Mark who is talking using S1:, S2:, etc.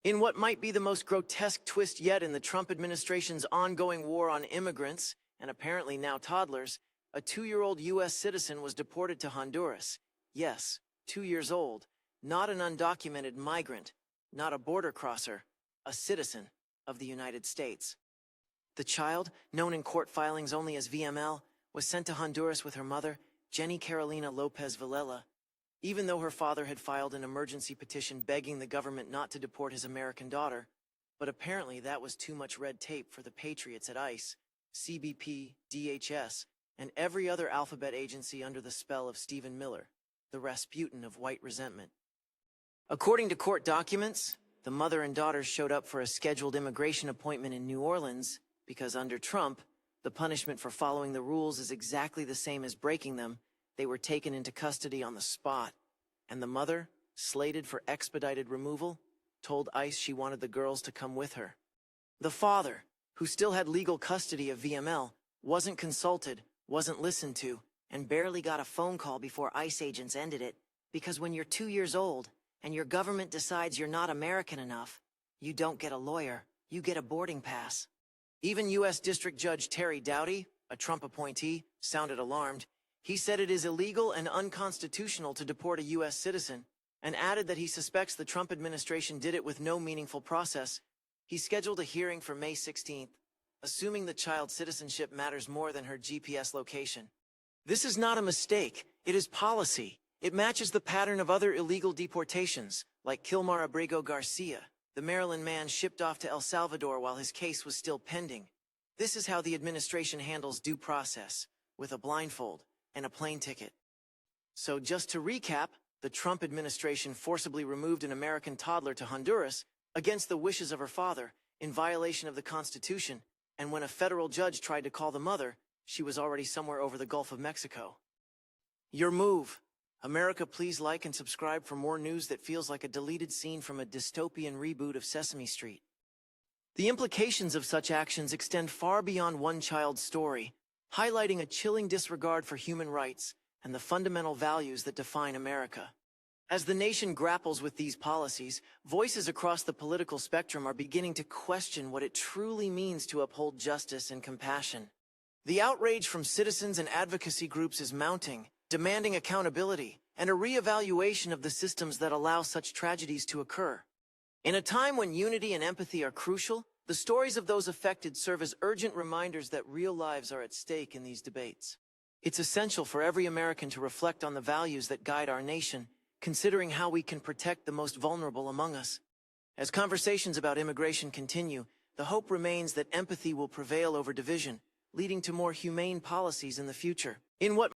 S1: In what might be the most grotesque twist yet in the Trump administration's ongoing war on immigrants, and apparently now toddlers, a 2-year-old U.S. citizen was deported to Honduras. Yes, 2 years old, not an undocumented migrant, not a border crosser, a citizen of the United States. The child, known in court filings only as VML, was sent to Honduras with her mother, Jenny Carolina Lopez Villela, even though her father had filed an emergency petition begging the government not to deport his American daughter. But apparently that was too much red tape for the patriots at ICE, CBP, DHS, and every other alphabet agency under the spell of Stephen Miller, the Rasputin of white resentment. According to court documents, the mother and daughters showed up for a scheduled immigration appointment in New Orleans because under Trump, the punishment for following the rules is exactly the same as breaking them. They were taken into custody on the spot, and the mother, slated for expedited removal, told ICE she wanted the girls to come with her. The father, who still had legal custody of VML, wasn't consulted, wasn't listened to, and barely got a phone call before ICE agents ended it, because when you're 2 years old and your government decides you're not American enough, you don't get a lawyer, you get a boarding pass. Even U.S. District Judge Terry Doughty, a Trump appointee, sounded alarmed. He said it is illegal and unconstitutional to deport a U.S. citizen, and added that he suspects the Trump administration did it with no meaningful process. He scheduled a hearing for May 16th, assuming the child's citizenship matters more than her GPS location. This is not a mistake, it is policy. It matches the pattern of other illegal deportations, like Kilmar Abrego Garcia, the Maryland man shipped off to El Salvador while his case was still pending. This is how the administration handles due process, with a blindfold and a plane ticket. So just to recap, the Trump administration forcibly removed an American toddler to Honduras against the wishes of her father, in violation of the Constitution, and when a federal judge tried to call the mother, she was already somewhere over the Gulf of Mexico. Your move. America, please like and subscribe for more news that feels like a deleted scene from a dystopian reboot of Sesame Street. The implications of such actions extend far beyond one child's story, highlighting a chilling disregard for human rights and the fundamental values that define America. As the nation grapples with these policies, voices across the political spectrum are beginning to question what it truly means to uphold justice and compassion. The outrage from citizens and advocacy groups is mounting, demanding accountability and a re-evaluation of the systems that allow such tragedies to occur. In a time when unity and empathy are crucial, the stories of those affected serve as urgent reminders that real lives are at stake in these debates. It's essential for every American to reflect on the values that guide our nation, considering how we can protect the most vulnerable among us. As conversations about immigration continue, the hope remains that empathy will prevail over division, leading to more humane policies in the future. In what